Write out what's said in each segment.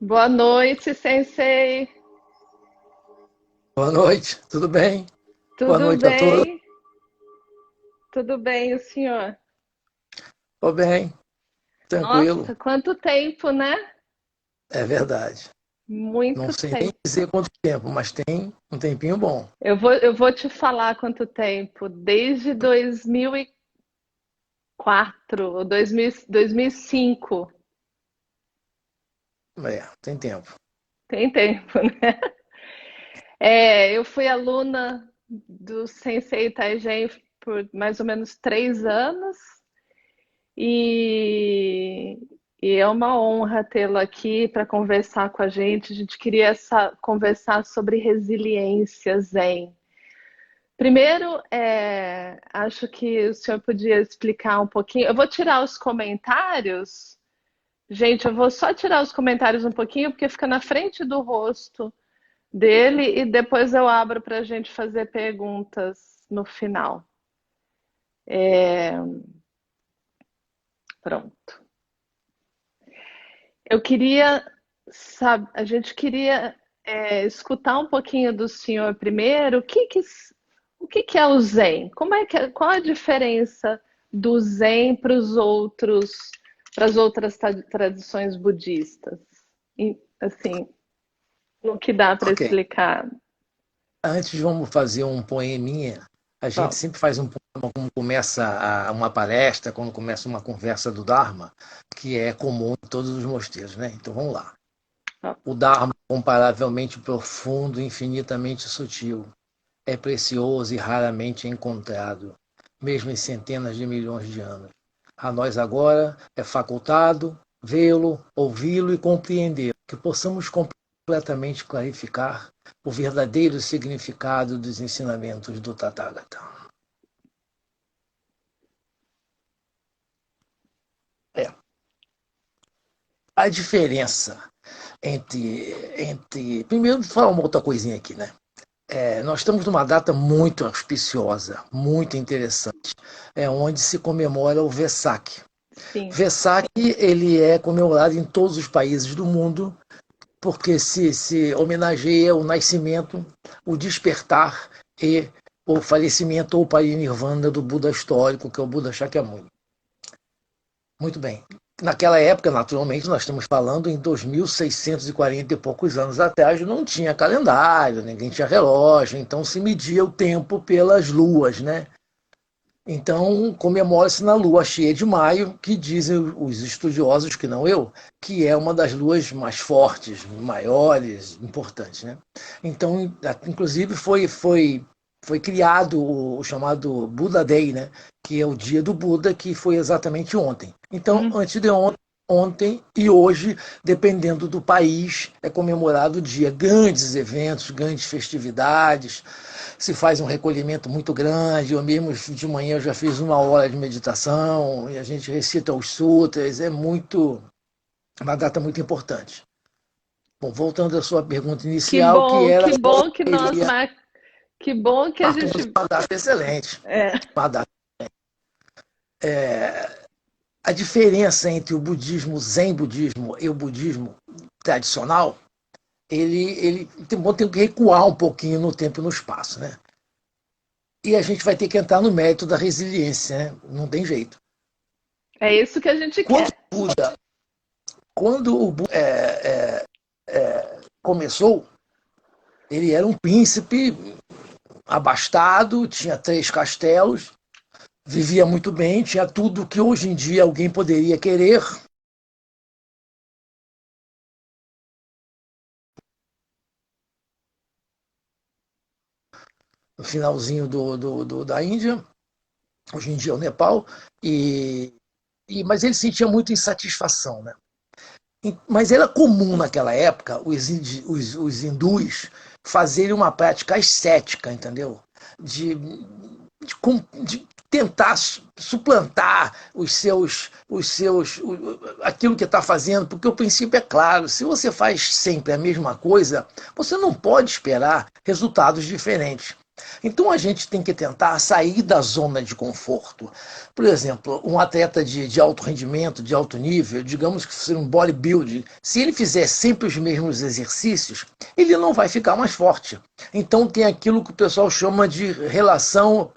Boa noite, Sensei. Boa noite, tudo bem? Boa Tudo noite a todos. bem? Tudo bem, o senhor? Estou bem, tranquilo, Nossa, quanto tempo, né? é verdade. Não Muito sei nem tempo. dizer quanto tempo, mas tem um tempinho bom. Eu vou te falar quanto tempo. Desde 2004 ou 2005. Tem tempo. Tem tempo, né? Eu fui aluna do Sensei Taigen por mais ou menos 3 anos. E, e é uma honra tê-lo aqui para conversar com a gente. A gente queria conversar sobre resiliência Zen. Primeiro, acho que o senhor podia explicar um pouquinho. Eu vou tirar os comentários. Gente, eu vou só tirar os comentários um pouquinho, porque fica na frente do rosto dele e depois eu abro para a gente fazer perguntas no final. Pronto. Eu queria, sabe, a gente queria escutar um pouquinho do senhor primeiro. O que que é o Zen? Qual a diferença do Zen para as outras tradições budistas? Assim, no que dá para Ok, explicar? antes vamos fazer um poeminha. A gente Bom, sempre faz um poema quando começa uma palestra, quando começa uma conversa do Dharma, que é comum em todos os mosteiros, né? Então vamos lá. ó, O Dharma é comparavelmente profundo, infinitamente sutil. É precioso e raramente encontrado, mesmo em centenas de milhões de anos. A nós agora é facultado vê-lo, ouvi-lo e compreendê-lo, que possamos completamente clarificar o verdadeiro significado dos ensinamentos do Tathagata. É. A diferença primeiro, vou falar uma outra coisinha aqui, né? Nós estamos numa data muito auspiciosa, muito interessante, onde se comemora o Vesak. sim. Vesak ele é comemorado em todos os países do mundo porque se homenageia o nascimento, o despertar e o falecimento ou parinirvana do Buda histórico, que é o Buda Shakyamuni. Muito bem. Naquela época, naturalmente, nós estamos falando em 2640 e poucos anos atrás, não tinha calendário, ninguém tinha relógio, então se media o tempo pelas luas, né? Então, comemora-se na lua cheia de maio, que dizem os estudiosos, que não eu, que é uma das luas mais fortes, maiores, importantes. Né? Então, inclusive, foi criado o chamado Buddha Day, né? Que é o dia do Buda, que foi exatamente ontem. Então, Hum. antes de ontem e hoje, dependendo do país, é comemorado o dia. Grandes eventos, grandes festividades, se faz um recolhimento muito grande. Eu mesmo de manhã eu já fiz 1 hora de meditação e a gente recita os sutras. É uma data muito importante. Bom, voltando à sua pergunta Que inicial, que bom, era que qual bom que nós seria. que bom que a Marcamos gente uma data excelente. é, Uma data. A diferença entre o budismo zen budismo e o budismo tradicional, ele tem que recuar um pouquinho no tempo e no espaço, né? E a gente vai ter que entrar no mérito da resiliência, né? Não tem jeito. é isso que a gente Quando quer. o Buda, quando o Buda começou, ele era um príncipe abastado, tinha 3 castelos, vivia muito bem, tinha tudo que hoje em dia alguém poderia querer. No finalzinho da Índia, hoje em dia é o Nepal, mas ele sentia muita insatisfação. Né? Mas era comum naquela época os hindus fazerem uma prática ascética, entendeu? De, de tentar suplantar aquilo que está fazendo, porque o princípio é claro: se você faz sempre a mesma coisa, você não pode esperar resultados diferentes. Então a gente tem que tentar sair da zona de conforto. Por exemplo, um atleta de alto rendimento, de alto nível, digamos que seja um bodybuilding, se ele fizer sempre os mesmos exercícios, ele não vai ficar mais forte. Então tem aquilo que o pessoal chama de relação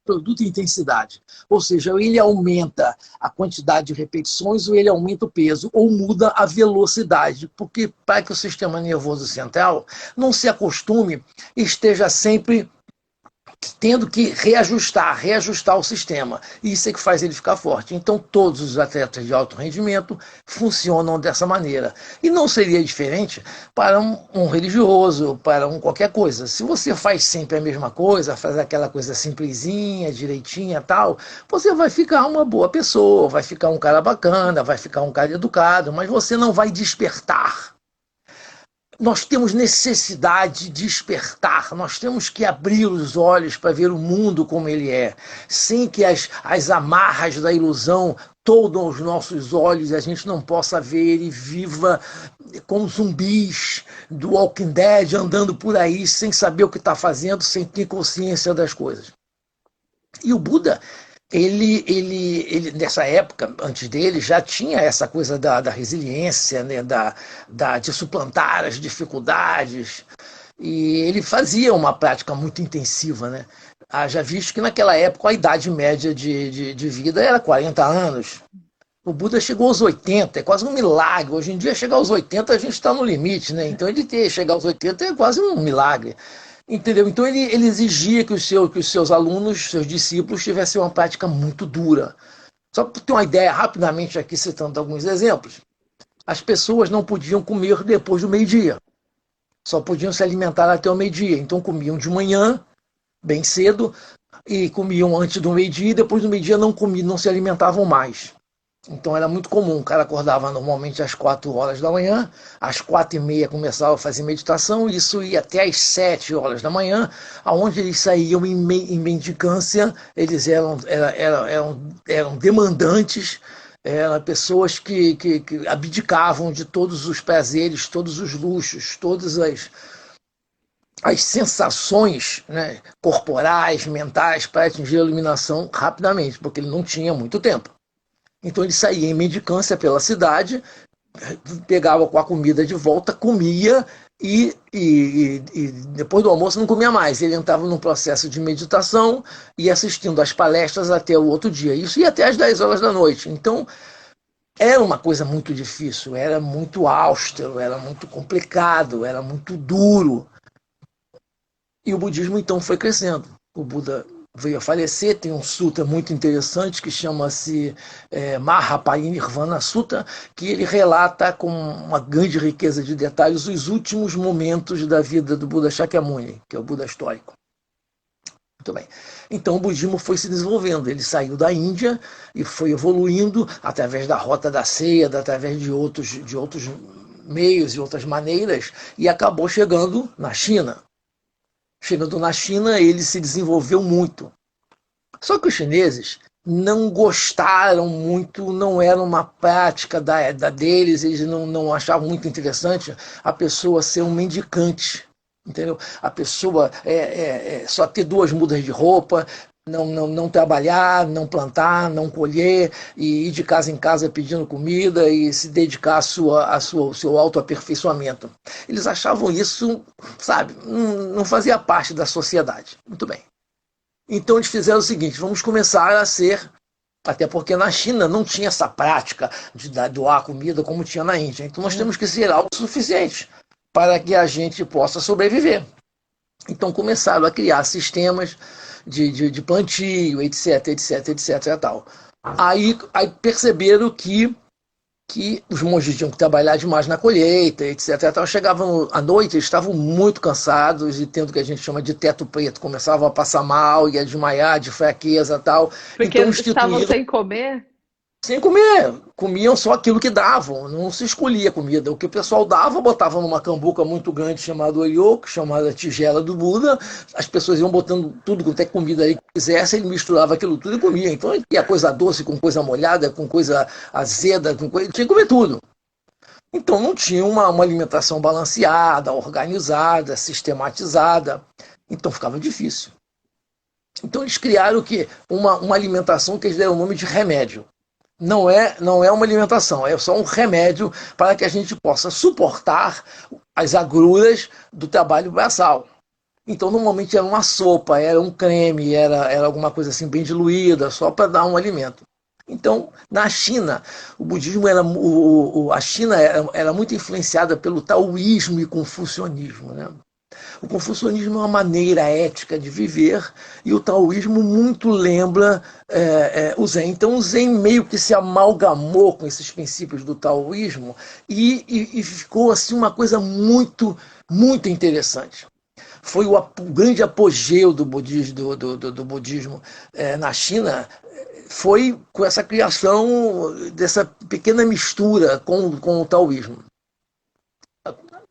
produto e intensidade. Ou seja, ou ele aumenta a quantidade de repetições, ou ele aumenta o peso, ou muda a velocidade, porque para que o sistema nervoso central não se acostume e esteja sempre tendo que reajustar o sistema. E isso é que faz ele ficar forte. Então, todos os atletas de alto rendimento funcionam dessa maneira. E não seria diferente para um religioso, para qualquer coisa. Se você faz sempre a mesma coisa, faz aquela coisa simplesinha, direitinha tal, você vai ficar uma boa pessoa, vai ficar um cara bacana, vai ficar um cara educado, mas você não vai despertar. Nós temos necessidade de despertar, nós temos que abrir os olhos para ver o mundo como ele é, sem que as amarras da ilusão toldam os nossos olhos e a gente não possa ver e viva como zumbis do Walking Dead andando por aí sem saber o que está fazendo, sem ter consciência das coisas. E o Buda, ele, nessa época, antes dele, já tinha essa coisa da resiliência, né, de suplantar as dificuldades. E ele fazia uma prática muito intensiva. Né? Haja visto que naquela época a idade média de vida era 40 anos. O Buda chegou aos 80, é quase um milagre. Hoje em dia, chegar aos 80, a gente está no limite. Né? Então, ele chegar aos 80 é quase um milagre. Entendeu? Então ele exigia que os seus alunos, seus discípulos, tivessem uma prática muito dura. Só para ter uma ideia, rapidamente aqui citando alguns exemplos, as pessoas não podiam comer depois do meio-dia. Só podiam se alimentar até o meio-dia. Então comiam de manhã, bem cedo, e comiam antes do meio-dia, e depois do meio-dia não comiam, não se alimentavam mais. Então era muito comum, o cara acordava normalmente às 4 horas da manhã, às 4h30 começava a fazer meditação, e isso ia até às 7 horas da manhã, aonde eles saíam em mendicância, eles eram demandantes, eram pessoas que abdicavam de todos os prazeres, todos os luxos, todas as sensações, né, corporais, mentais, para atingir a iluminação rapidamente, porque ele não tinha muito tempo. Então ele saía em mendicância pela cidade, pegava com a comida de volta, comia e depois do almoço não comia mais. Ele entrava num processo de meditação e assistindo às palestras até o outro dia. Isso ia até às 10 horas da noite. Então era uma coisa muito difícil, era muito austero, era muito complicado, era muito duro. E o budismo então foi crescendo. O Buda veio a falecer, tem um sutra muito interessante que chama-se Mahaparinirvana Sutta, que ele relata com uma grande riqueza de detalhes os últimos momentos da vida do Buda Shakyamuni, que é o Buda histórico. Muito bem. Então o budismo foi se desenvolvendo, ele saiu da Índia e foi evoluindo através da Rota da Seda, através de outros meios e outras maneiras, e acabou chegando na China. Chegando na China, ele se desenvolveu muito. Só que os chineses não gostaram muito, não era uma prática deles, eles não achavam muito interessante a pessoa ser um mendicante. Entendeu? A pessoa só ter 2 mudas de roupa, não trabalhar, não plantar, não colher, e ir de casa em casa pedindo comida e se dedicar ao seu autoaperfeiçoamento. Eles achavam isso, sabe, não fazia parte da sociedade. Muito bem. Então eles fizeram o seguinte, vamos começar a ser, até porque na China não tinha essa prática de doar comida como tinha na Índia. Então nós temos que ser autossuficientes para que a gente possa sobreviver. Então começaram a criar sistemas de plantio, etc, etc, etc. Tal. Aí perceberam que os monges tinham que trabalhar demais na colheita, etc. Tal. Chegavam à noite, eles estavam muito cansados e tendo o que a gente chama de teto preto, começavam a passar mal, ia desmaiar de fraqueza tal. Porque então, estavam sem comer? Sem comer, comiam só aquilo que davam, não se escolhia comida. O que o pessoal dava, botava numa cambuca muito grande chamada Oryoku, chamada tigela do Buda, as pessoas iam botando tudo quanto é comida aí que quisesse, ele misturava aquilo tudo e comia. Então ia coisa doce com coisa molhada, com coisa azeda, tinha que comer tudo. Então não tinha uma alimentação balanceada, organizada, sistematizada. Então ficava difícil. Então eles criaram o quê? Uma alimentação que eles deram o nome de remédio. Não é uma alimentação, é só um remédio para que a gente possa suportar as agruras do trabalho braçal. Então, normalmente era uma sopa, era um creme, era alguma coisa assim bem diluída, só para dar um alimento. Então, na China, o budismo era, a China era muito influenciada pelo taoísmo e confucionismo, né? O confucionismo é uma maneira ética de viver e o taoísmo muito lembra o Zen. Então o Zen meio que se amalgamou com esses princípios do taoísmo e ficou assim uma coisa muito, muito interessante. Foi o grande apogeu do budismo, do budismo na China, foi com essa criação dessa pequena mistura com o taoísmo.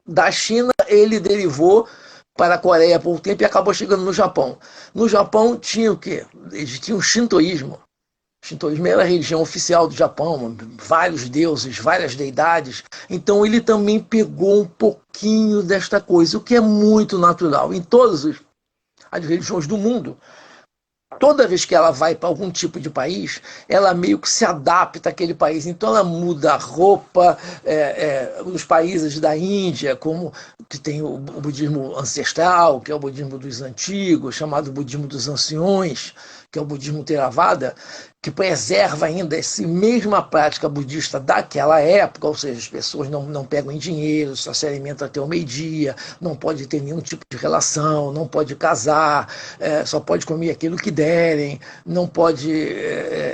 Da China, ele derivou para a Coreia por um tempo e acabou chegando no Japão. No Japão tinha o quê? Eles tinham o Shintoísmo. O Shintoísmo era a religião oficial do Japão, vários deuses, várias deidades. Então ele também pegou um pouquinho desta coisa, o que é muito natural. Em todas as religiões do mundo, toda vez que ela vai para algum tipo de país, ela meio que se adapta àquele país. Então ela muda a roupa. Nos países da Índia, como que tem o budismo ancestral, que é o budismo dos antigos, chamado budismo dos anciões, que é o budismo Theravada, que preserva ainda essa mesma prática budista daquela época, ou seja, as pessoas não pegam em dinheiro, só se alimentam até o meio-dia, não pode ter nenhum tipo de relação, não pode casar, só pode comer aquilo que derem, não pode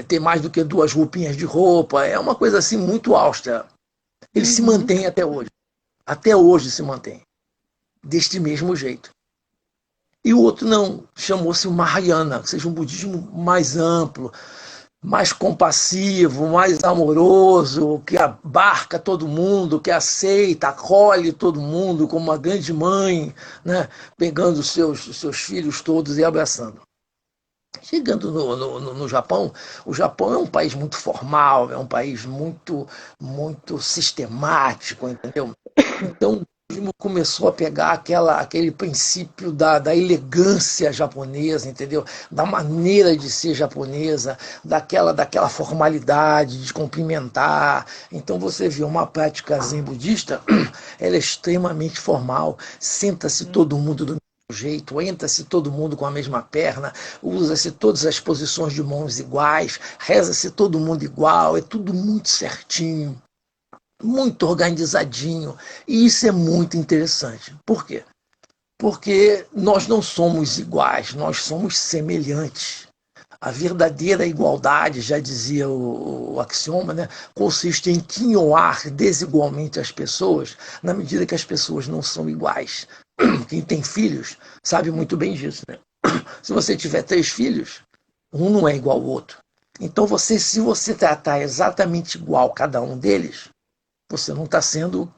ter mais do que 2 roupinhas de roupa, é uma coisa assim muito austera. Ele se Uhum. mantém até hoje se mantém, deste mesmo jeito. E o outro não, chamou-se o Mahayana, ou seja, um budismo mais amplo, mais compassivo, mais amoroso, que abarca todo mundo, que aceita, acolhe todo mundo como uma grande mãe, né? Pegando os seus filhos todos e abraçando. Chegando no Japão, o Japão é um país muito formal, é um país muito, muito sistemático, entendeu? Então, o budismo começou a pegar aquele princípio da elegância japonesa, entendeu? Da maneira de ser japonesa, daquela formalidade de cumprimentar. Então, você vê uma prática zen budista, ela é extremamente formal. Senta-se todo mundo do mesmo jeito, entra-se todo mundo com a mesma perna, usa-se todas as posições de mãos iguais, reza-se todo mundo igual, é tudo muito certinho, muito organizadinho. E isso é muito interessante. Por quê? Porque nós não somos iguais, nós somos semelhantes. A verdadeira igualdade, já dizia o axioma, né, consiste em quinhoar desigualmente as pessoas, na medida que as pessoas não são iguais. Quem tem filhos sabe muito bem disso. Né? Se você tiver 3 filhos, um não é igual ao outro. Então, se você tratar exatamente igual cada um deles, você não está sendo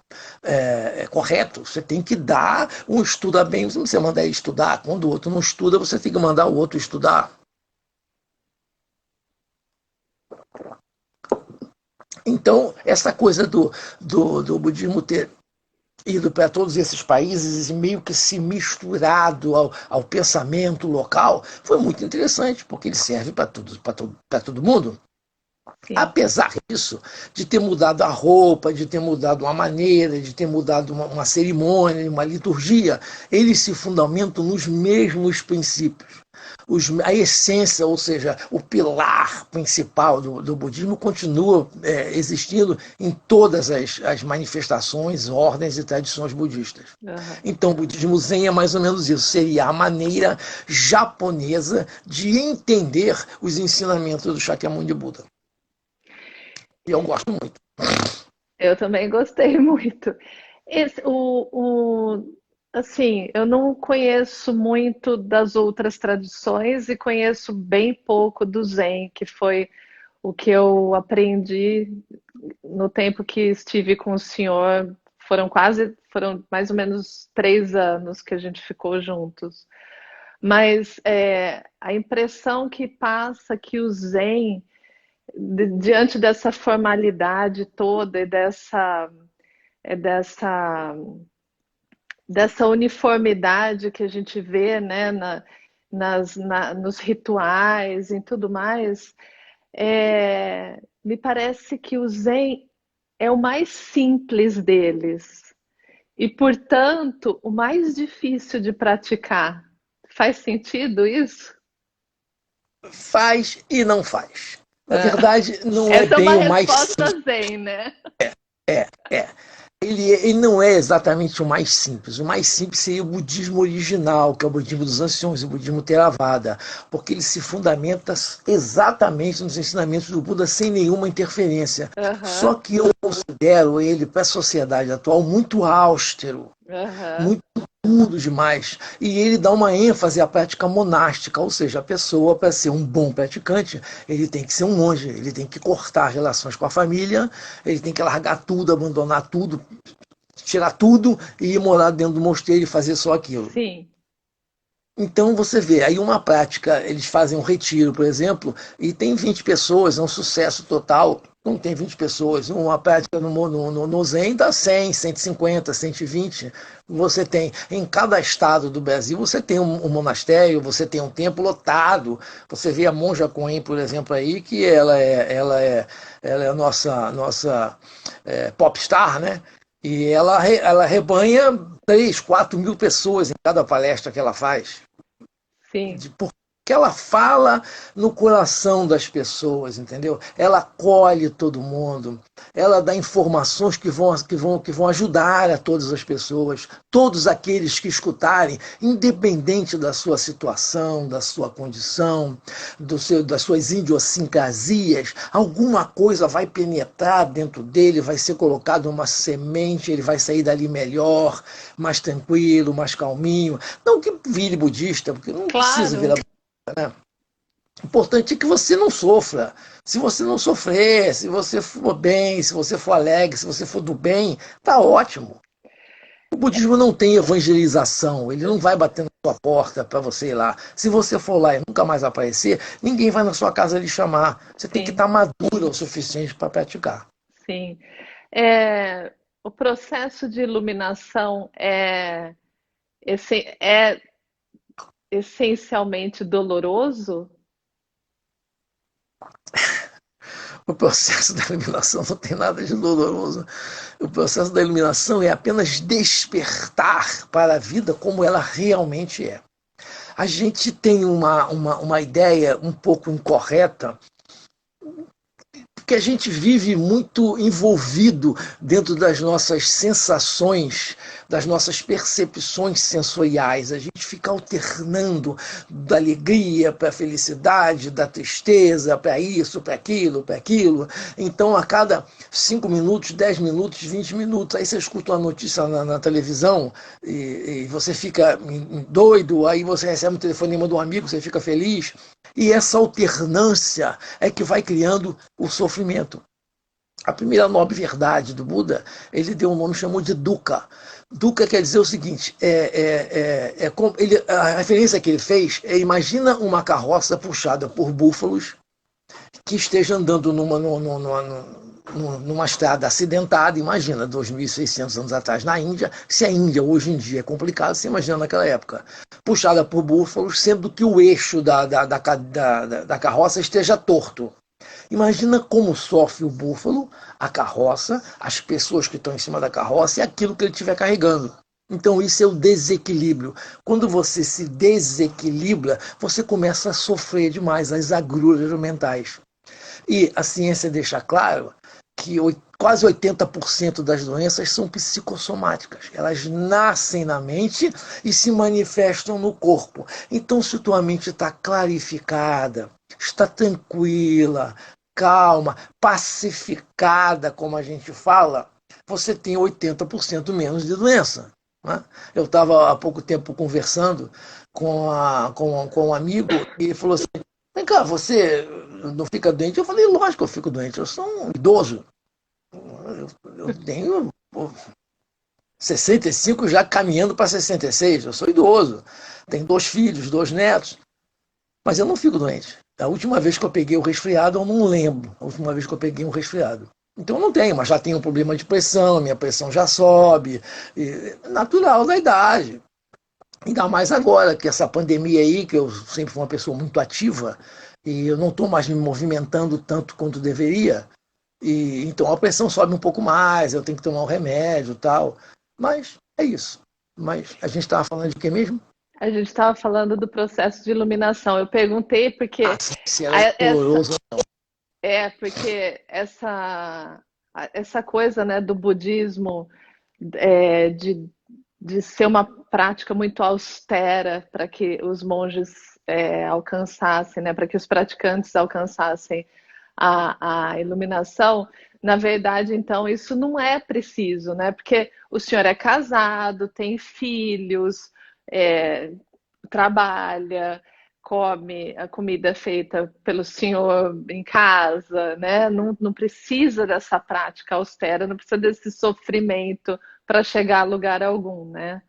correto. Você tem que dar um estuda bem. Você manda ele estudar. Quando o outro não estuda, você tem que mandar o outro estudar. Então, essa coisa do budismo ter ido para todos esses países e meio que se misturado ao pensamento local foi muito interessante, porque ele serve para todo mundo. Sim. Apesar disso, de ter mudado a roupa, de ter mudado uma maneira, de ter mudado uma cerimônia, uma liturgia, eles se fundamentam nos mesmos princípios. A essência, ou seja, o pilar principal do budismo continua existindo em todas as manifestações, ordens e tradições budistas. Uhum. Então, o budismo zen é mais ou menos isso, seria a maneira japonesa de entender os ensinamentos do Shakyamuni Buda. E eu gosto muito. Eu também gostei muito. Assim, eu não conheço muito das outras tradições e conheço bem pouco do Zen, que foi o que eu aprendi no tempo que estive com o senhor. Foram mais ou menos 3 anos que a gente ficou juntos. Mas a impressão que passa que o Zen, diante dessa formalidade toda e dessa dessa uniformidade que a gente vê, né, nos rituais e tudo mais, me parece que o Zen é o mais simples deles e, portanto, o mais difícil de praticar. Faz sentido isso? Faz e não faz. Na Ah, verdade, não é essa é uma bem o mais simples. resposta Zen, né? É, é. Ele não é exatamente o mais simples. O mais simples seria o budismo original, que é o budismo dos anciões, o budismo Theravada, porque ele se fundamenta exatamente nos ensinamentos do Buda sem nenhuma interferência. Só Aham, que eu considero ele, para a sociedade atual, muito austero, aham, muito duro demais. E ele dá uma ênfase à prática monástica, ou seja, a pessoa, para ser um bom praticante, ele tem que ser um monge, ele tem que cortar relações com a família, ele tem que largar tudo, abandonar tudo, tirar tudo e ir morar dentro do mosteiro e fazer só aquilo. sim, Então você vê, aí uma prática, eles fazem um retiro, por exemplo, e tem 20 pessoas, é um sucesso total. Não tem 20 pessoas, uma prática no Zen dá 100, 150, 120. Você tem, em cada estado do Brasil, você tem um monastério, você tem um templo lotado. Você vê a Monja Coen, por exemplo, aí, que ela é a nossa popstar, né? E ela rebanha 3, 4 mil pessoas em cada palestra que ela faz sim. porque ela fala no coração das pessoas, entendeu? Ela acolhe todo mundo, ela dá informações que vão ajudar a todas as pessoas, todos aqueles que escutarem, independente da sua situação, da sua condição, das suas idiosincrasias, alguma coisa vai penetrar dentro dele, vai ser colocado uma semente, ele vai sair dali melhor, mais tranquilo, mais calminho. Não que vire budista, porque não precisa virar. Claro, O importante é que você não sofra. Se você não sofrer, se você for bem, se você for alegre, se você for do bem, tá ótimo. O budismo não tem evangelização, ele não vai bater na sua porta para você ir lá. Se você for lá e nunca mais aparecer, ninguém vai na sua casa lhe chamar. Você tem que sim, estar maduro o suficiente para praticar. sim. É, o processo de iluminação é essencialmente doloroso? O processo da iluminação não tem nada de doloroso. O processo da iluminação é apenas despertar para a vida como ela realmente é. A gente tem uma ideia um pouco incorreta porque a gente vive muito envolvido dentro das nossas sensações, das nossas percepções sensoriais. A gente fica alternando da alegria para a felicidade, da tristeza para isso, para aquilo, para aquilo. Então, a cada 5 minutos, 10 minutos, 20 minutos, aí você escuta uma notícia na televisão e você fica doido, aí você recebe um telefonema de um amigo, você fica feliz. E essa alternância é que vai criando o sofrimento. A primeira nobre verdade do Buda, ele deu um nome, chamou de dukkha. Dukkha quer dizer o seguinte, a referência que ele fez é: imagina uma carroça puxada por búfalos que esteja andando numa estrada acidentada. Imagina, 2.600 anos atrás na Índia. Se a Índia hoje em dia é complicado, você imagina naquela época. Puxada por búfalos, sendo que o eixo da carroça esteja torto. Imagina como sofre o búfalo, a carroça, as pessoas que estão em cima da carroça e aquilo que ele estiver carregando. Então, isso é o desequilíbrio. Quando você se desequilibra, você começa a sofrer demais as agruras mentais. E a ciência deixa claro que quase 80% das doenças são psicossomáticas. Elas nascem na mente e se manifestam no corpo. Então, se tua mente está clarificada, está tranquila, calma, pacificada, como a gente fala, você tem 80% menos de doença. Né? Eu estava há pouco tempo conversando com um amigo e ele falou assim: vem cá, você não fica doente? Eu falei: lógico que eu fico doente, eu sou um idoso. Eu tenho 65 já caminhando para 66, eu sou idoso. Tenho 2 filhos, 2 netos, mas eu não fico doente. A última vez que eu peguei o resfriado, eu não lembro. A última vez que eu peguei um resfriado. Então eu não tenho, mas já tenho um problema de pressão, minha pressão já sobe, natural da idade. Ainda mais agora, que essa pandemia aí, que eu sempre fui uma pessoa muito ativa, e eu não estou mais me movimentando tanto quanto deveria, e então a pressão sobe um pouco mais, eu tenho que tomar um remédio e tal. Mas é isso. Mas a gente estava falando de quê mesmo? A gente estava falando do processo de iluminação. Eu perguntei Ah, porque se era doloroso. essa coisa, né, do budismo é, de, de ser uma prática muito austera para que os monges alcançassem, né, para que os praticantes alcançassem a iluminação. Na verdade, então, isso não é preciso, né? Porque o senhor é casado, tem filhos, é, trabalha, come a comida feita pelo senhor em casa, né? Não precisa dessa prática austera, não precisa desse sofrimento para chegar a lugar algum, né?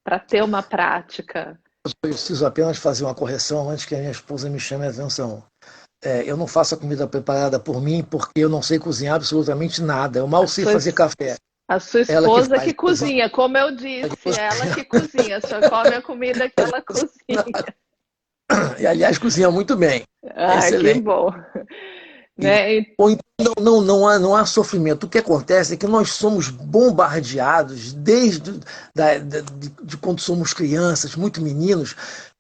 Para ter uma prática. Eu preciso apenas fazer uma correção antes que a minha esposa me chame a atenção. Eu não faço a comida preparada por mim porque eu não sei cozinhar absolutamente nada. Eu mal A sei sua, fazer café. a sua Ela que esposa faz. que cozinha, como eu disse, ela que cozinha, só come a comida que ela cozinha. E, aliás, cozinha muito bem. É Ah, que excelente. bom. E, Né? ou então não há sofrimento. O que acontece é que nós somos bombardeados desde de quando somos crianças, muito meninos,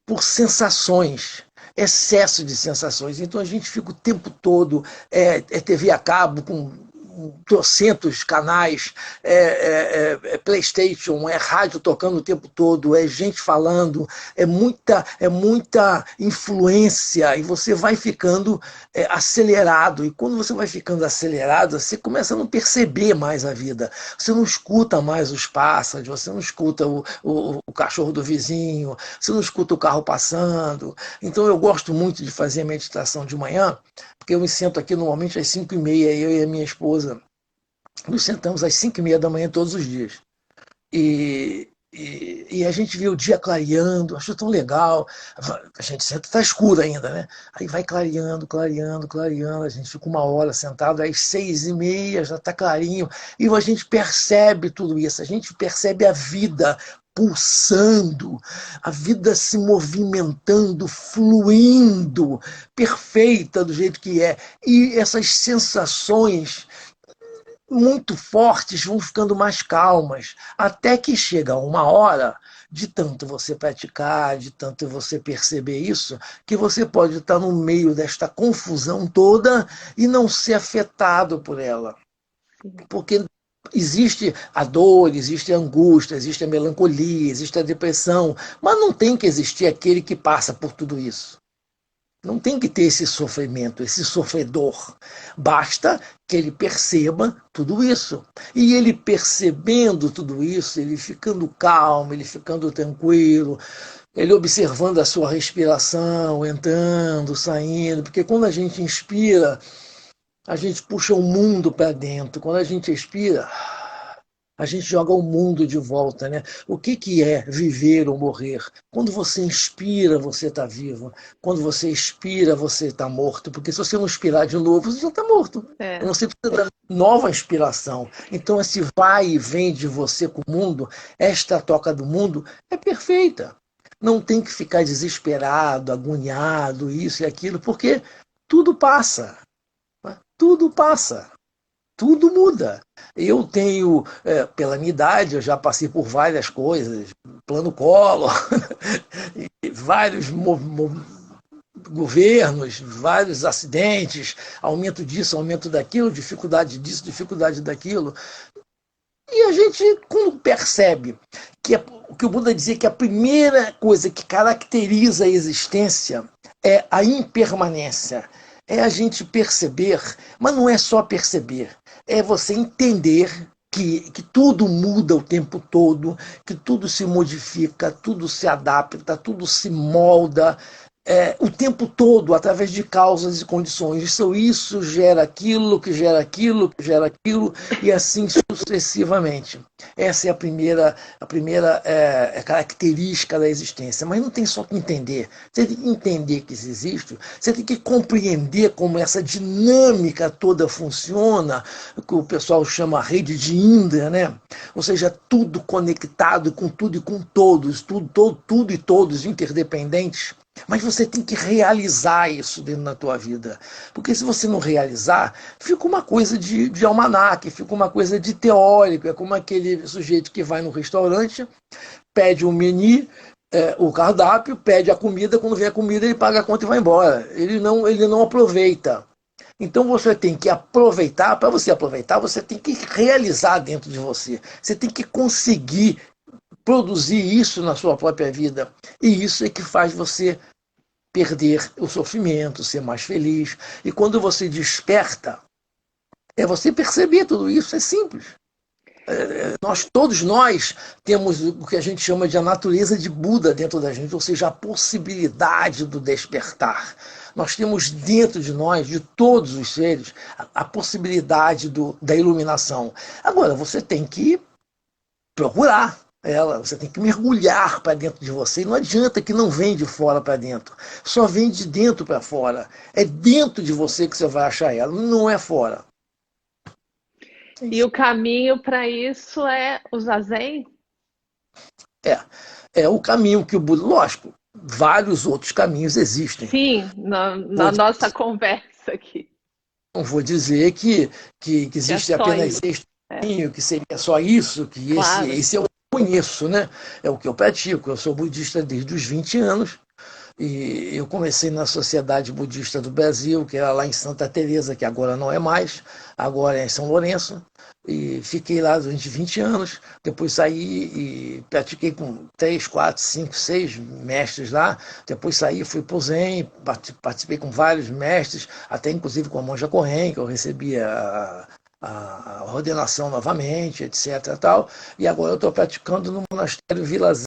por sensações, excesso de sensações. Então a gente fica o tempo todo, TV a cabo com trocentos canais, PlayStation, é rádio tocando o tempo todo, é gente falando, é muita influência e você vai ficando acelerado. E quando você vai ficando acelerado, você começa a não perceber mais a vida. Você não escuta mais os pássaros, você não escuta o cachorro do vizinho, você não escuta o carro passando. Então eu gosto muito de fazer a meditação de manhã, porque eu me sento aqui normalmente às 5h30, eu e a minha esposa nos sentamos às 5h30 da manhã todos os dias. E a gente vê o dia clareando, acho tão legal. A gente senta, está escuro ainda, né? Aí vai clareando, clareando, clareando. A gente fica uma hora sentado, às 6h30 já está clarinho. E a gente percebe tudo isso, a gente percebe a vida pulsando, a vida se movimentando, fluindo, perfeita do jeito que é. E essas sensações muito fortes vão ficando mais calmas, até que chega uma hora, de tanto você praticar, de tanto você perceber isso, que você pode estar no meio desta confusão toda e não ser afetado por ela. Porque existe a dor, existe a angústia, existe a melancolia, existe a depressão, mas não tem que existir aquele que passa por tudo isso. Não tem que ter esse sofrimento, esse sofredor. Basta que ele perceba tudo isso. E ele percebendo tudo isso, ele ficando calmo, ele ficando tranquilo, ele observando a sua respiração, entrando, saindo, porque quando a gente inspira, a gente puxa o mundo para dentro. Quando a gente expira, a gente joga o mundo de volta, né? O que é viver ou morrer? Quando você inspira, você está vivo. Quando você expira, você está morto. Porque se você não inspirar de novo, você já está morto. É. Você precisa da nova inspiração. Então, esse vai e vem de você com o mundo, esta toca do mundo, é perfeita. Não tem que ficar desesperado, agoniado, isso e aquilo, porque tudo passa. Tudo passa, tudo muda. Eu tenho, pela minha idade, eu já passei por várias coisas, plano Collor, vários governos, vários acidentes, aumento disso, aumento daquilo, dificuldade disso, dificuldade daquilo. E a gente, quando percebe o que o Buda dizia que a primeira coisa que caracteriza a existência é a impermanência, é a gente perceber, mas não é só perceber, é você entender que tudo muda o tempo todo, que tudo se modifica, tudo se adapta, tudo se molda. o tempo todo, através de causas e condições. Isso gera aquilo, que gera aquilo, que gera aquilo, e assim sucessivamente. Essa é a primeira característica da existência. Mas não tem só que entender. Você tem que entender que isso existe, você tem que compreender como essa dinâmica toda funciona, que o pessoal chama rede de Indra, né? Ou seja, tudo conectado com tudo e com todos, tudo e todos interdependentes. Mas você tem que realizar isso dentro da tua vida. Porque se você não realizar, fica uma coisa de almanaque, fica uma coisa de teórico. É como aquele sujeito que vai no restaurante, pede um menu, o cardápio, pede a comida, quando vem a comida ele paga a conta e vai embora. Ele não aproveita. Então você tem que aproveitar, para você aproveitar, você tem que realizar dentro de você. Você tem que conseguir produzir isso na sua própria vida. E isso é que faz você perder o sofrimento, ser mais feliz. E quando você desperta, é você perceber tudo isso, é simples. Todos nós temos o que a gente chama de a natureza de Buda dentro da gente, ou seja, a possibilidade do despertar. Nós temos dentro de nós, de todos os seres, a possibilidade da iluminação. Agora, você tem que procurar ela, você tem que mergulhar para dentro de você. E não adianta que não vem de fora para dentro, só vem de dentro para fora. É dentro de você que você vai achar ela, não é fora. E o caminho para isso é o zazen? É o caminho que o Buda. Lógico, vários outros caminhos existem. Sim, na nossa conversa aqui. Não vou dizer que Que é existe só apenas isso. este caminho, que seria só isso, que Claro. esse é o que eu conheço, né? É o que eu pratico. Eu sou budista desde os 20 anos. E eu comecei na Sociedade Budista do Brasil, que era lá em Santa Teresa, que agora não é mais, agora é em São Lourenço. E fiquei lá durante 20 anos. Depois saí e pratiquei com 3, 4, 5, 6 mestres lá. Depois saí, fui para o Zen, participei com vários mestres, até inclusive com a Monja Corrêa, que eu recebi a ordenação novamente, etc. Tal. E agora eu estou praticando no monastério Vila Zen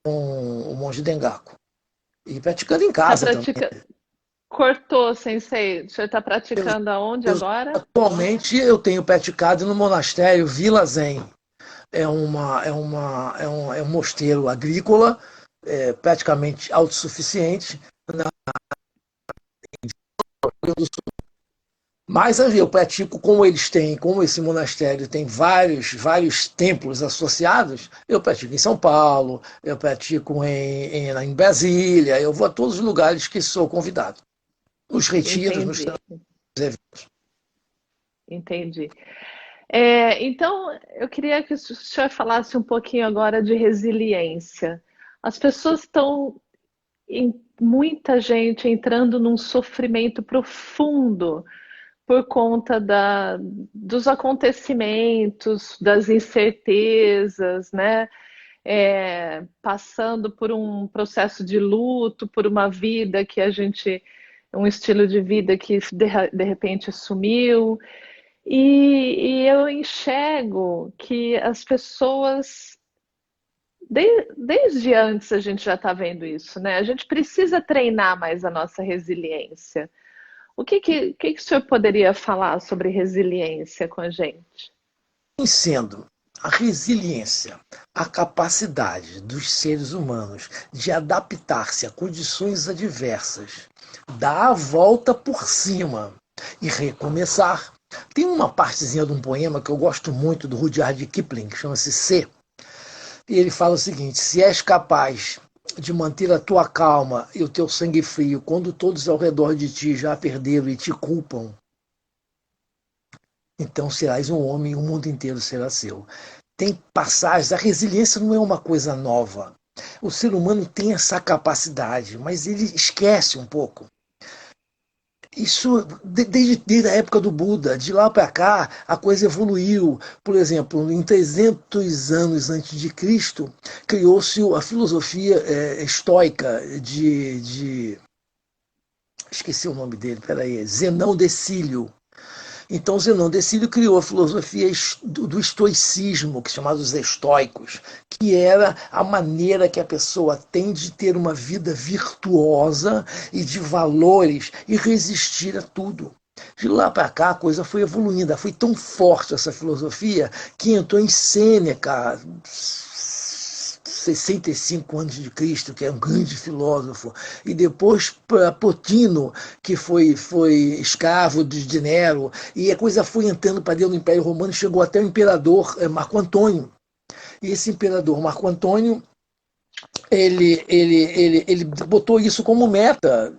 com o monge Dengaku. E praticando em Tá casa também. praticando. Cortou, sensei. O senhor está praticando aonde agora? Atualmente eu tenho praticado no monastério Vila Zen. É um mosteiro agrícola, praticamente autossuficiente. Mas eu pratico como eles têm, como esse monastério tem vários templos associados, eu pratico em São Paulo, eu pratico em Brasília, eu vou a todos os lugares que sou convidado. Nos retiros, nos Entendi, eventos. entendi. Então, eu queria que o senhor falasse um pouquinho agora de resiliência. As pessoas estão, muita gente entrando num sofrimento profundo por conta dos acontecimentos, das incertezas, né? Passando por um processo de luto, por uma vida que um estilo de vida que de repente sumiu. E eu enxergo que as pessoas, desde antes a gente já está vendo isso, né? A gente precisa treinar mais a nossa resiliência. O que o senhor poderia falar sobre resiliência com a gente? Sendo a resiliência, a capacidade dos seres humanos de adaptar-se a condições adversas, dar a volta por cima e recomeçar. Tem uma partezinha de um poema que eu gosto muito do Rudyard Kipling, que chama-se C. E ele fala o seguinte: se és capaz de manter a tua calma e o teu sangue frio quando todos ao redor de ti já perderam e te culpam, então serás um homem e o mundo inteiro será seu. Tem passagens, a resiliência não é uma coisa nova. O ser humano tem essa capacidade, mas ele esquece um pouco. Isso desde a época do Buda, de lá para cá, a coisa evoluiu. Por exemplo, em 300 anos antes de Cristo, criou-se a filosofia estoica esqueci o nome dele, peraí, Zenão de Cílio. Então Zenão Decílio criou a filosofia do estoicismo, que é chamado os estoicos, que era a maneira que a pessoa tem de ter uma vida virtuosa e de valores e resistir a tudo. De lá para cá a coisa foi evoluindo, foi tão forte essa filosofia que entrou em Sêneca, 65 anos de Cristo, que é um grande filósofo, e depois para Plotino, que foi escravo de Nero, e a coisa foi entrando para dentro do Império Romano e chegou até o imperador Marco Antônio. E esse imperador Marco Antônio, ele botou isso como meta.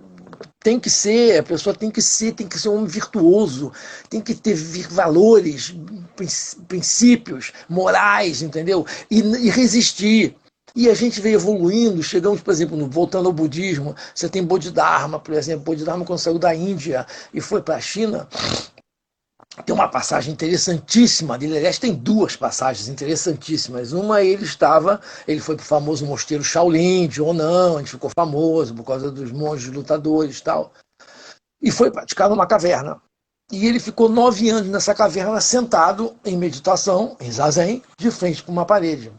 Tem que ser, a pessoa tem que ser um homem virtuoso, tem que ter valores, princípios morais, entendeu? E resistir. E a gente veio evoluindo, chegamos, por exemplo, voltando ao budismo, você tem Bodhidharma, por exemplo. Bodhidharma, quando saiu da Índia e foi para a China, tem uma passagem interessantíssima dele. Aliás, tem duas passagens interessantíssimas. Uma, ele foi para o famoso mosteiro Shaolin, de Honan, onde ficou famoso por causa dos monges lutadores e tal, e foi praticar numa caverna. E ele ficou 9 anos nessa caverna, sentado em meditação, em zazen, de frente para uma parede.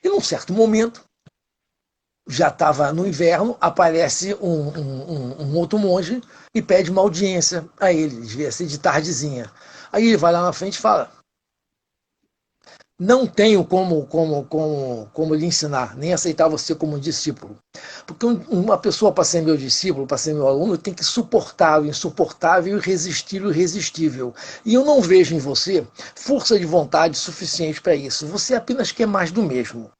E num certo momento, já estava no inverno, aparece um outro monge e pede uma audiência a ele, devia ser de tardezinha. Aí ele vai lá na frente e fala: não tenho como lhe ensinar, nem aceitar você como discípulo. Porque uma pessoa, para ser meu discípulo, para ser meu aluno, tem que suportar o insuportável e resistir o irresistível. E eu não vejo em você força de vontade suficiente para isso. Você apenas quer mais do mesmo.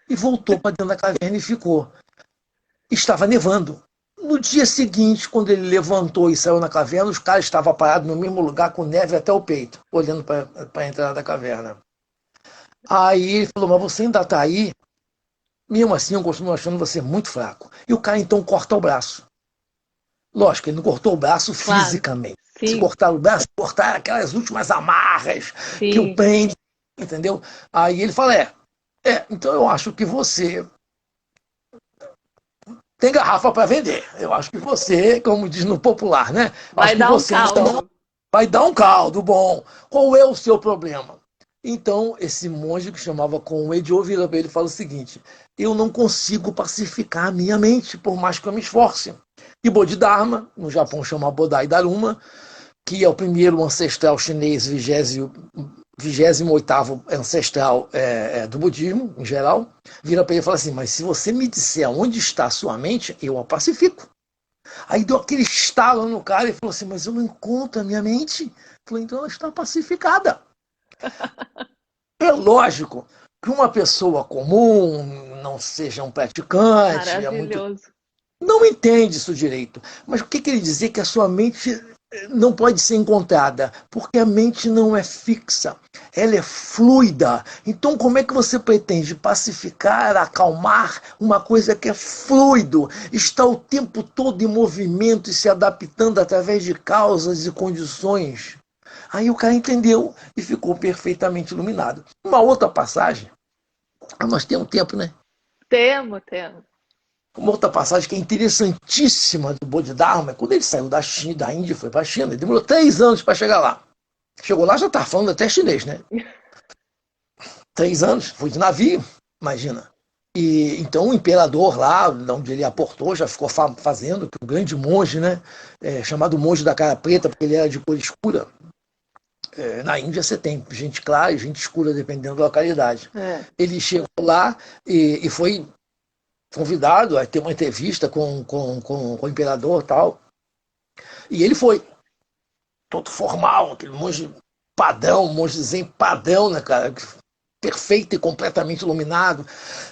E voltou para dentro da caverna e ficou. Estava nevando. No dia seguinte, quando ele levantou e saiu na caverna, os caras estavam parados no mesmo lugar com neve até o peito, olhando para a entrada da caverna. Aí ele falou: mas você ainda está aí? Mesmo assim, eu continuo achando você muito fraco. E o cara então corta o braço. Lógico, ele não cortou o braço Claro. fisicamente. Se Sim, cortar o braço, cortar aquelas últimas amarras que o sim. prende, entendeu? Aí ele fala: então eu acho que você tem garrafa para vender. Eu acho que você, como diz no popular, né? Vai Acho que dar um você então caldo. vai dar um caldo bom. Qual é o seu problema? Então, esse monge que chamava Conway-Joe vira para ele e fala o seguinte: eu não consigo pacificar a minha mente, por mais que eu me esforce. E Bodhidharma, no Japão chama Bodai Daruma, que é o primeiro ancestral chinês, 28º ancestral do budismo, em geral, vira para ele e fala assim: mas se você me disser onde está a sua mente, eu a pacifico. Aí deu aquele estalo no cara e falou assim: mas eu não encontro a minha mente. Ele falou: então ela está pacificada. É lógico que uma pessoa comum, não seja um praticante, Maravilhoso. não entende isso direito. Mas o que ele dizia? Que a sua mente não pode ser encontrada, porque a mente não é fixa, ela é fluida. Então, como é que você pretende pacificar, acalmar uma coisa que é fluido, está o tempo todo em movimento e se adaptando através de causas e condições? Aí o cara entendeu e ficou perfeitamente iluminado. Uma outra passagem, nós temos tempo, né? Temo, temo. Uma outra passagem que é interessantíssima do Bodhidharma é quando ele saiu da China, da Índia e foi para a China. Ele demorou 3 anos para chegar lá. Chegou lá, já estava falando até chinês, né? 3 anos, foi de navio, imagina. E então o imperador lá, onde ele aportou, já ficou fazendo, que o grande monge, né? Chamado monge da cara preta, porque ele era de cor escura. Na Índia você tem gente clara e gente escura, dependendo da localidade. É. Ele chegou lá e foi convidado a ter uma entrevista com o imperador e tal. E ele foi, todo formal, aquele monge padrão, monge zen padrão, né, cara? Perfeito e completamente iluminado.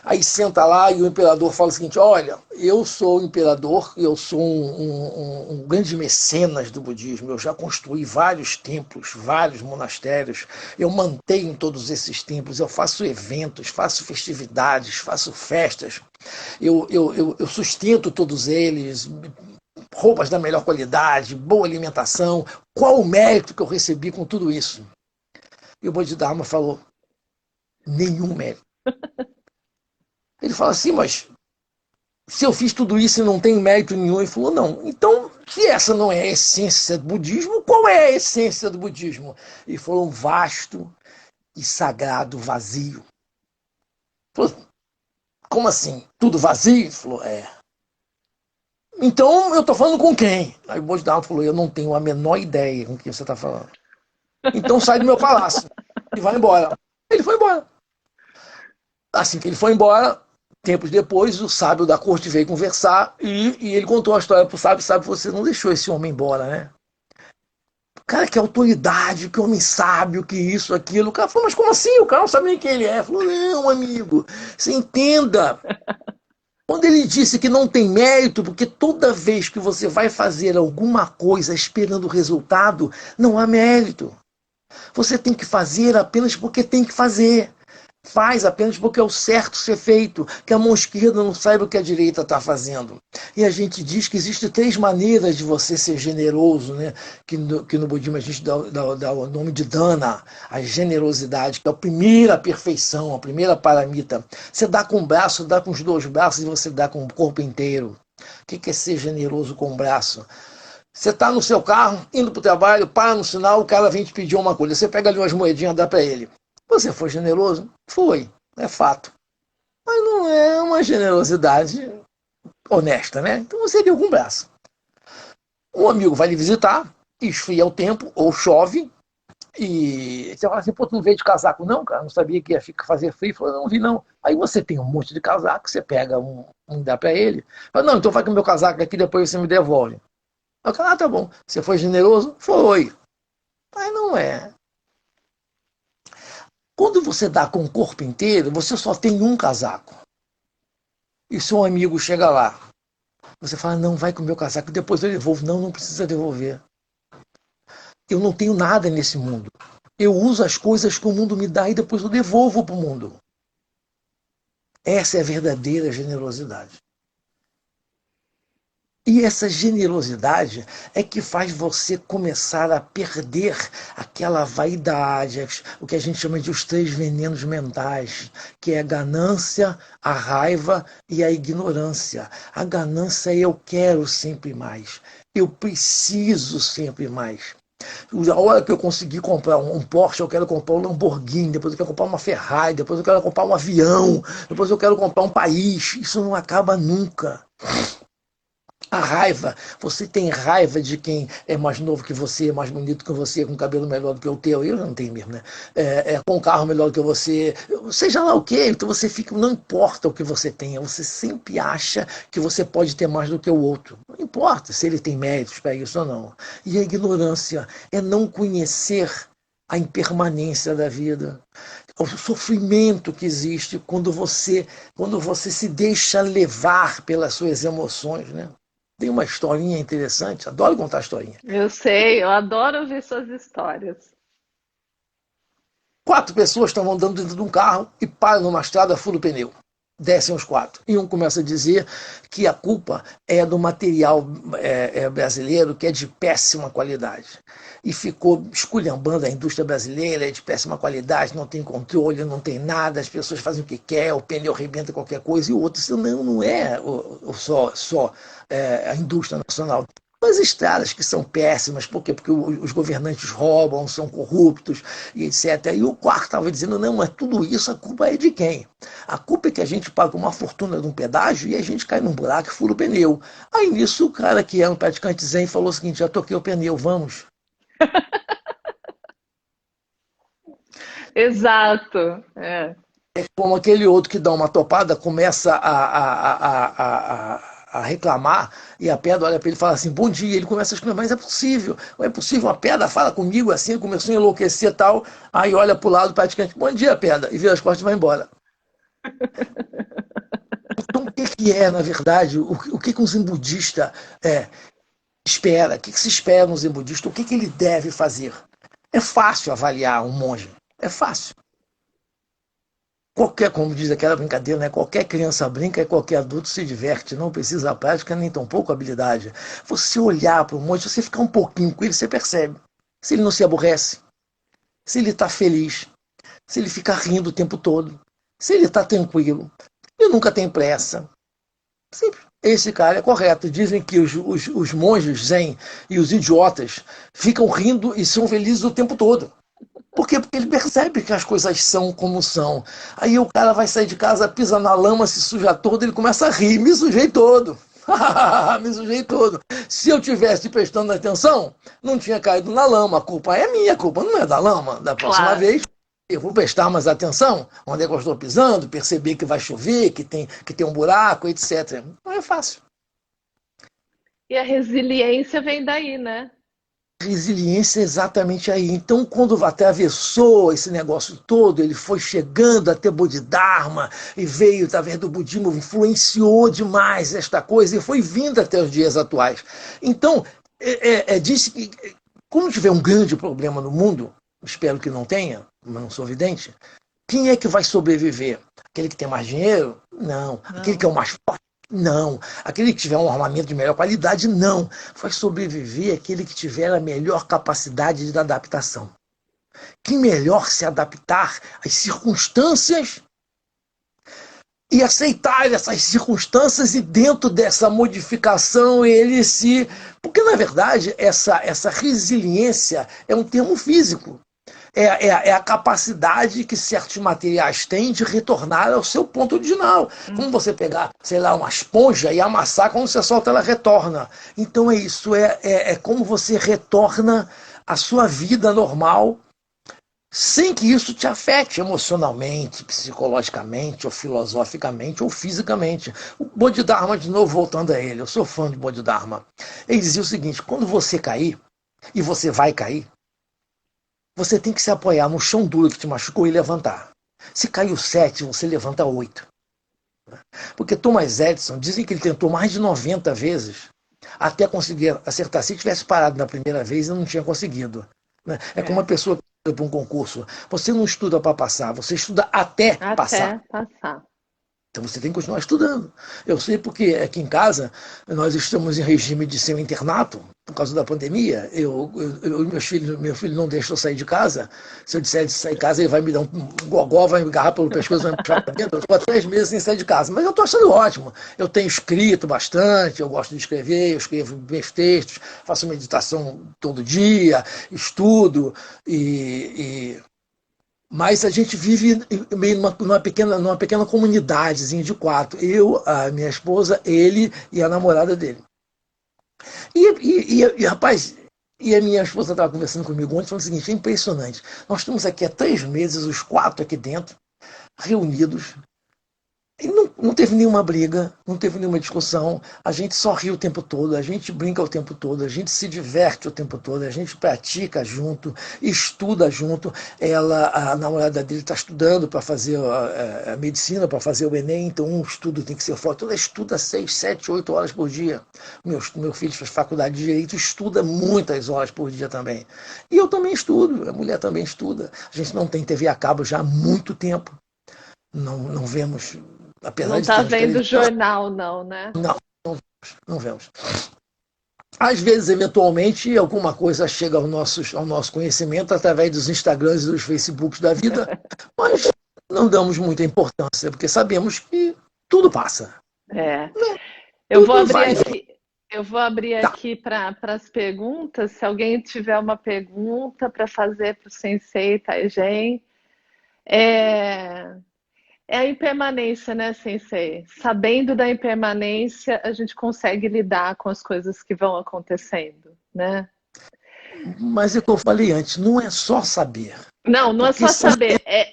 Aí senta lá e o imperador fala o seguinte: olha, eu sou o imperador, eu sou um grande mecenas do budismo, eu já construí vários templos, vários monastérios, eu mantenho todos esses templos, eu faço eventos, faço festividades, faço festas, eu sustento todos eles, roupas da melhor qualidade, boa alimentação. Qual o mérito que eu recebi com tudo isso? E o Bodhidharma falou: nenhum mérito. Ele fala assim: mas se eu fiz tudo isso e não tenho mérito nenhum, ele falou, não. Então, se essa não é a essência do budismo, qual é a essência do budismo? Ele falou, um vasto e sagrado vazio. Ele falou, como assim? Tudo vazio? Ele falou, é. Então, eu estou falando com quem? Aí o Bodhisattva falou, eu não tenho a menor ideia com quem você está falando. Então sai do meu palácio e vai embora. Ele foi embora. Assim que ele foi embora, tempos depois, o sábio da corte veio conversar e ele contou a história pro sábio. Sábio, você não deixou esse homem embora, né? Cara, que autoridade, que homem sábio, que isso, aquilo. O cara falou, mas como assim? O cara não sabe nem quem ele é. Falou, não, amigo, você entenda. Quando ele disse que não tem mérito, porque toda vez que você vai fazer alguma coisa esperando o resultado, não há mérito. Você tem que fazer apenas porque tem que fazer. Faz apenas porque é o certo ser feito, que a mão esquerda não saiba o que a direita está fazendo. E a gente diz que existem 3 maneiras de você ser generoso, né? Que no budismo a gente dá o nome de dana, a generosidade, que é a primeira perfeição, a primeira paramita. Você dá com o braço, dá com os 2 braços e você dá com o corpo inteiro. O que é ser generoso com o braço? Você está no seu carro, indo para o trabalho, para no sinal, o cara vem te pedir uma coisa. Você pega ali umas moedinhas e dá para ele. Você foi generoso? Foi, é fato. Mas não é uma generosidade honesta, né? Então você deu com o braço. Um amigo vai lhe visitar, esfria o tempo, ou chove, e você fala assim, pô, tu não veio de casaco não, cara? Não sabia que ia fazer frio? Falou, não vi não. Aí você tem um monte de casaco, você pega um dá para ele. Fala, não, então vai com o meu casaco aqui, depois você me devolve. Aí o cara, ah, tá bom. Você foi generoso? Foi. Mas não é. Quando você dá com o corpo inteiro, você só tem um casaco. E seu amigo chega lá. Você fala, não, vai com o meu casaco, depois eu devolvo. Não, não precisa devolver. Eu não tenho nada nesse mundo. Eu uso as coisas que o mundo me dá e depois eu devolvo para o mundo. Essa é a verdadeira generosidade. E essa generosidade é que faz você começar a perder aquela vaidade, o que a gente chama de os 3 venenos mentais, que é a ganância, a raiva e a ignorância. A ganância é eu quero sempre mais, eu preciso sempre mais. A hora que eu conseguir comprar um Porsche, eu quero comprar um Lamborghini, depois eu quero comprar uma Ferrari, depois eu quero comprar um avião, depois eu quero comprar um país. Isso não acaba nunca. A raiva, você tem raiva de quem é mais novo que você, mais bonito que você, com cabelo melhor do que o teu, eu não tenho mesmo, né? Com carro melhor do que você, seja lá o quê, então você fica, não importa o que você tenha, você sempre acha que você pode ter mais do que o outro. Não importa se ele tem méritos para isso ou não. E a ignorância é não conhecer a impermanência da vida, o sofrimento que existe quando você se deixa levar pelas suas emoções, né? Tem uma historinha interessante, adoro contar historinha. Eu sei, eu adoro ouvir suas histórias. 4 pessoas estavam andando dentro de um carro e param numa estrada, furam o pneu. Descem os 4. E um começa a dizer que a culpa é do material brasileiro, que é de péssima qualidade. E ficou esculhambando a indústria brasileira, é de péssima qualidade, não tem controle, não tem nada, as pessoas fazem o que quer, o pneu arrebenta qualquer coisa. E o outro, não é só a indústria nacional. As estradas que são péssimas, por quê? Porque os governantes roubam, são corruptos e etc. E o quarto estava dizendo, não, mas tudo isso a culpa é de quem? A culpa é que a gente paga uma fortuna de um pedágio e a gente cai num buraco e fura o pneu. Aí nisso o cara que era um praticante zen falou o seguinte, já toquei o pneu, vamos. Exato. É. Como aquele outro que dá uma topada, começa a reclamar, e a pedra olha para ele e fala assim, bom dia, ele começa a exclamar, mas é possível, uma pedra fala comigo assim, começou a enlouquecer e tal, aí olha para o lado praticamente, bom dia, pedra, e vira as costas e vai embora. Então o que é, na verdade, o que um zen budista espera, o que se espera no zen budista, o que ele deve fazer? É fácil avaliar um monge, é fácil. Como diz aquela brincadeira, né? Qualquer criança brinca e qualquer adulto se diverte. Não precisa prática nem tampouco habilidade. Você olhar para o monte, você ficar um pouquinho com ele, você percebe. Se ele não se aborrece, se ele está feliz, se ele fica rindo o tempo todo, se ele está tranquilo, ele nunca tem pressa, Simples. Esse cara é correto. Dizem que os monges zen e os idiotas ficam rindo e são felizes o tempo todo. Por quê? Porque ele percebe que as coisas são como são. Aí o cara vai sair de casa, pisa na lama, se suja todo, ele começa a rir. Me sujei todo. Me sujei todo. Se eu tivesse prestando atenção, não tinha caído na lama. A culpa é minha, a culpa não é da lama. Da próxima Claro. vez, eu vou prestar mais atenção onde é que eu estou pisando, perceber que vai chover, que tem um buraco, etc. Não é fácil. E a resiliência vem daí, né? Resiliência é exatamente aí. Então, quando atravessou esse negócio todo, ele foi chegando até Bodhidharma e veio, através do budismo, influenciou demais esta coisa e foi vindo até os dias atuais. Então, disse que quando tiver um grande problema no mundo, espero que não tenha, mas não sou vidente, quem é que vai sobreviver? Aquele que tem mais dinheiro? Não. Aquele que é o Não. mais forte? Não. Aquele que tiver um armamento de melhor qualidade? Não. Vai sobreviver aquele que tiver a melhor capacidade de adaptação. Que melhor se adaptar às circunstâncias e aceitar essas circunstâncias e dentro dessa modificação ele se... Porque, na verdade, essa resiliência é um termo físico. É a capacidade que certos materiais têm de retornar ao seu ponto original. Como você pegar, sei lá, uma esponja e amassar, quando você solta, ela retorna. Então é isso, é como você retorna à sua vida normal, sem que isso te afete emocionalmente, psicologicamente, ou filosoficamente, ou fisicamente. O Bodhidharma, de novo, voltando a ele, eu sou fã de Bodhidharma. Ele dizia o seguinte: quando você cair, e você vai cair, você tem que se apoiar no chão duro que te machucou e levantar. Se caiu 7, você levanta 8. Porque Thomas Edison, dizem que ele tentou mais de 90 vezes até conseguir acertar. Se tivesse parado na primeira vez, ele não tinha conseguido. É como uma pessoa que estuda para um concurso. Você não estuda para passar, você estuda até passar. Até passar. Então você tem que continuar estudando. Eu sei porque aqui em casa nós estamos em regime de semi-internato por causa da pandemia. Meu filho não deixa eu sair de casa. Se eu disser de sair de casa, ele vai me dar um gogó, vai me agarrar pelo pescoço, vai me puxar para dentro. Eu estou há 3 meses sem sair de casa. Mas eu estou achando ótimo. Eu tenho escrito bastante, eu gosto de escrever, eu escrevo meus textos, faço meditação todo dia, estudo mas a gente vive meio numa pequena comunidadezinha de 4. Eu, a minha esposa, ele e a namorada dele. Rapaz, e a minha esposa estava conversando comigo ontem, falando o seguinte: é impressionante. Nós estamos aqui há 3 meses, os 4 aqui dentro, reunidos. E não teve nenhuma briga, não teve nenhuma discussão, a gente só ri o tempo todo, a gente brinca o tempo todo, a gente se diverte o tempo todo, a gente pratica junto, estuda junto. A namorada dele está estudando para fazer a medicina, para fazer o Enem, então um estudo tem que ser forte. Ela estuda 6, 7, 8 horas por dia. Meu filho faz faculdade de Direito, estuda muitas horas por dia também. E eu também estudo, a mulher também estuda. A gente não tem TV a cabo já há muito tempo. Não vemos... Apesar Não de tá termos vendo televisão, jornal, não, né? não vemos. Às vezes, eventualmente, alguma coisa chega ao nosso conhecimento através dos Instagrams e dos Facebooks da vida, mas não damos muita importância, porque sabemos que tudo passa. É. Eu vou Tudo abrir vai. aqui. Eu vou abrir Tá. aqui para as perguntas. Se alguém tiver uma pergunta para fazer para o Sensei Taigen, é, é a impermanência, né, Sensei? Sabendo da impermanência, a gente consegue lidar com as coisas que vão acontecendo, né? Mas é o que eu falei antes, não é só saber. Não, não é Porque só saber, é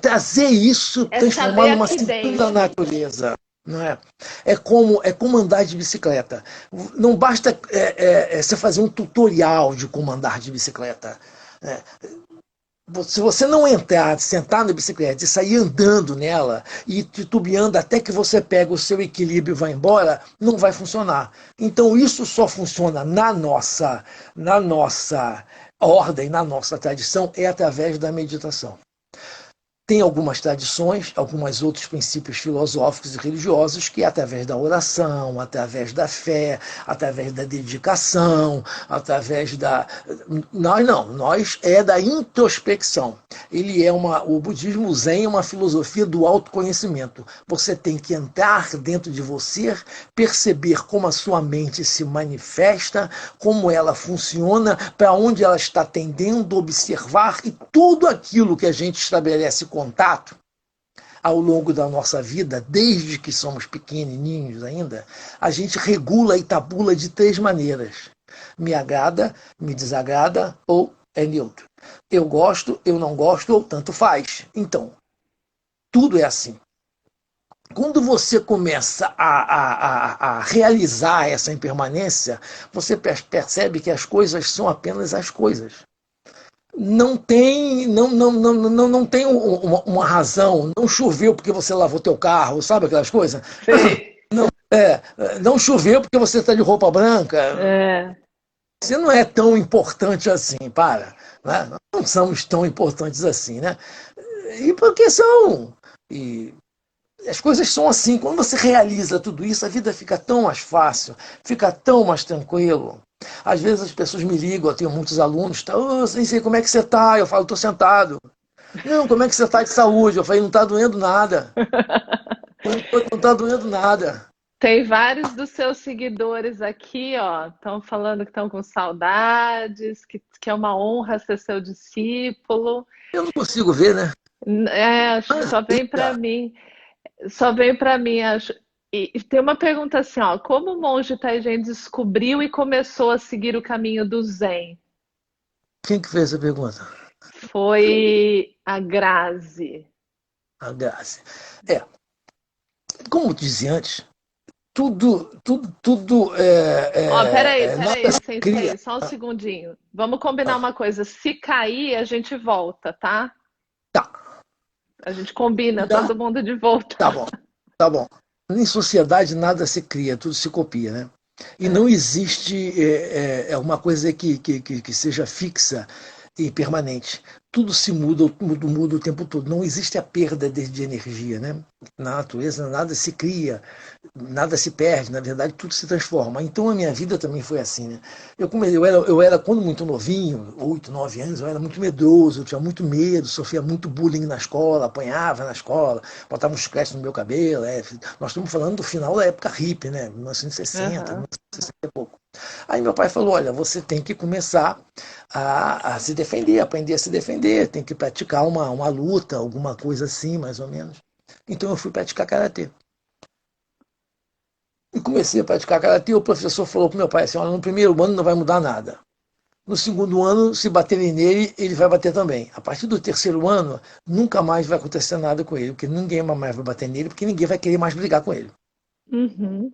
trazer isso, é transformar saber numa aqui cintura da dentro. natureza. Não é? É como andar de bicicleta. Não basta você fazer um tutorial de como andar de bicicleta. Né? Se você não entrar, sentar na bicicleta e sair andando nela e titubeando até que você pega o seu equilíbrio e vai embora, não vai funcionar. Então isso só funciona na nossa ordem, na nossa tradição, é através da meditação. Tem algumas tradições, alguns outros princípios filosóficos e religiosos que, através da oração, através da fé, através da dedicação, através da. Nós não, nós é da introspecção. O budismo Zen é uma filosofia do autoconhecimento. Você tem que entrar dentro de você, perceber como a sua mente se manifesta, como ela funciona, para onde ela está tendendo, observar, e tudo aquilo que a gente estabelece contato ao longo da nossa vida, desde que somos pequenininhos ainda, a gente regula e tabula de 3 maneiras. Me agrada, me desagrada ou é neutro. Eu gosto, eu não gosto ou tanto faz. Então, tudo é assim. Quando você começa a realizar essa impermanência, você percebe que as coisas são apenas as coisas. Não tem uma razão. Não choveu porque você lavou teu carro, sabe aquelas coisas? Sim. Não choveu porque você está de roupa branca. É. Você não é tão importante assim, para. Né? Nós não somos tão importantes assim, né? E porque são. E as coisas são assim. Quando você realiza tudo isso, a vida fica tão mais fácil, fica tão mais tranquilo. Às vezes as pessoas me ligam, eu tenho muitos alunos, tá, oh, sei como é que você está? Eu falo, estou sentado. Não, como é que você está de saúde? Eu falei, não está doendo nada. Não está doendo nada. Tem vários dos seus seguidores aqui, ó, estão falando que estão com saudades, que é uma honra ser seu discípulo. Eu não consigo ver, né? Acho que só vem para mim. Só vem para mim, acho. E tem uma pergunta assim, ó, como o monge Taigen descobriu e começou a seguir o caminho do Zen? Quem que fez essa pergunta? Foi a Grazi. A Grazi. Como eu dizia antes, tudo Ó, nada peraí, se cria. Sensei, só um segundinho. Vamos combinar uma coisa. Se cair, a gente volta, tá? Tá, A gente combina tá, todo mundo de volta. tá bom, tá bom. Em sociedade nada se cria, tudo se copia, né? E não É. existe uma coisa que seja fixa e permanente. Tudo se muda o tempo todo. Não existe a perda de energia, né? Na natureza nada se cria, nada se perde, na verdade tudo se transforma. Então a minha vida também foi assim, né? Eu era quando muito novinho, 8, 9 anos, eu era muito medroso, eu tinha muito medo, sofria muito bullying na escola, apanhava na escola, botava um chiclete no meu cabelo. Nós estamos falando do final da época hippie, né? 1960, Aham. 1960 e pouco. Aí meu pai falou, olha, você tem que começar a se defender, aprender a se defender, tem que praticar uma luta, alguma coisa assim, mais ou menos. Então eu fui praticar karatê. E comecei a praticar karatê, o professor falou para meu pai assim, olha, no primeiro ano não vai mudar nada. No segundo ano, se baterem nele, ele vai bater também. A partir do terceiro ano, nunca mais vai acontecer nada com ele, porque ninguém mais vai bater nele, porque ninguém vai querer mais brigar com ele. Uhum.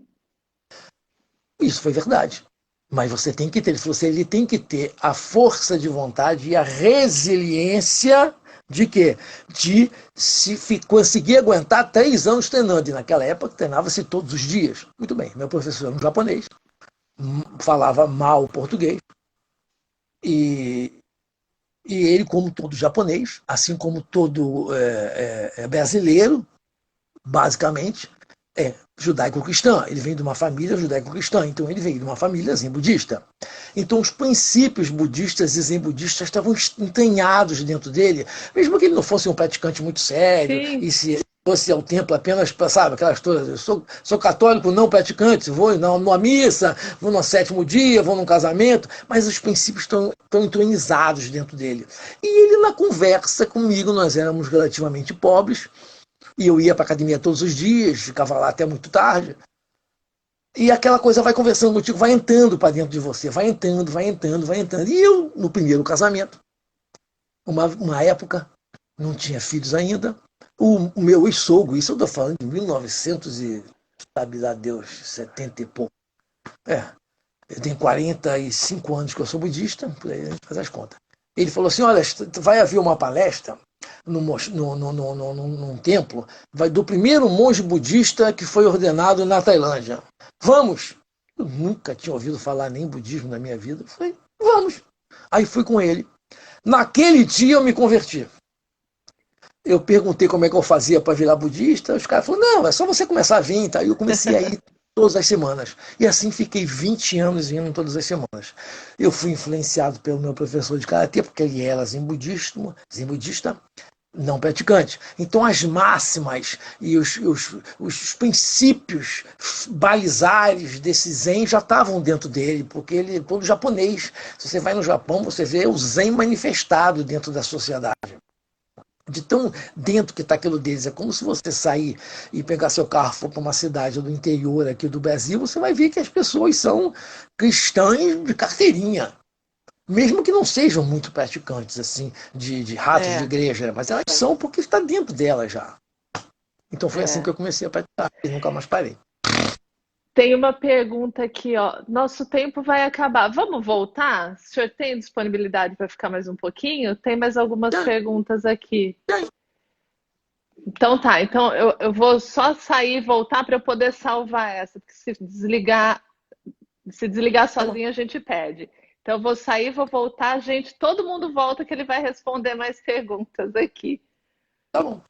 Isso foi verdade. Mas você tem que ter, ele falou assim, ele tem que ter a força de vontade e a resiliência de quê? De se conseguir aguentar 3 anos treinando. E naquela época treinava-se todos os dias. Muito bem, meu professor era um japonês, falava mal português, e, e ele, como todo japonês, assim como todo brasileiro, basicamente, é judaico-cristã. Ele vem de uma família judaico-cristã, então ele veio de uma família zen budista. Então os princípios budistas e zen budistas estavam entranhados dentro dele, mesmo que ele não fosse um praticante muito sério, Sim. e se fosse ao templo apenas, sabe, aquelas coisas, eu sou católico não praticante, vou numa missa, vou no 7º dia, vou num casamento, mas os princípios estão entronizados dentro dele. E ele, na conversa comigo, nós éramos relativamente pobres, e eu ia para a academia todos os dias, ficava lá até muito tarde. E aquela coisa vai conversando contigo, vai entrando para dentro de você, vai entrando, vai entrando, vai entrando. E eu, no primeiro casamento, uma época, não tinha filhos ainda, o meu ex-sogro, isso eu estou falando de 1900 e, sabe lá Deus, 70 e pouco. Eu tenho 45 anos que eu sou budista, por aí a gente faz as contas. Ele falou assim, olha, vai haver uma palestra num templo do primeiro monge budista que foi ordenado na Tailândia. Vamos! Eu nunca tinha ouvido falar nem budismo na minha vida. Eu falei, vamos! Aí fui com ele. Naquele dia eu me converti. Eu perguntei como é que eu fazia para virar budista, os caras falaram, não, é só você começar a vir, tá? Aí eu comecei a ir todas as semanas. E assim fiquei 20 anos indo todas as semanas. Eu fui influenciado pelo meu professor de karatê, porque ele era zen budista não praticante. Então as máximas e os princípios balizares desse zen já estavam dentro dele, porque ele é todo japonês. Se você vai no Japão, você vê o zen manifestado dentro da sociedade. De tão dentro que está aquilo deles. É como se você sair e pegar seu carro for para uma cidade do interior aqui do Brasil, você vai ver que as pessoas são cristãs de carteirinha. Mesmo que não sejam muito praticantes, assim, de ratos de É, igreja, mas elas são porque está dentro delas já. Então foi assim que é. eu comecei a praticar e nunca mais parei. Tem uma pergunta aqui, ó. Nosso tempo vai acabar. Vamos voltar? O senhor tem disponibilidade para ficar mais um pouquinho? Tem mais algumas perguntas aqui. Então tá, então eu vou só sair e voltar para eu poder salvar essa, porque se desligar Tá bom, sozinho a gente perde. Então eu vou sair, vou voltar, gente, todo mundo volta que ele vai responder mais perguntas aqui. tá bom.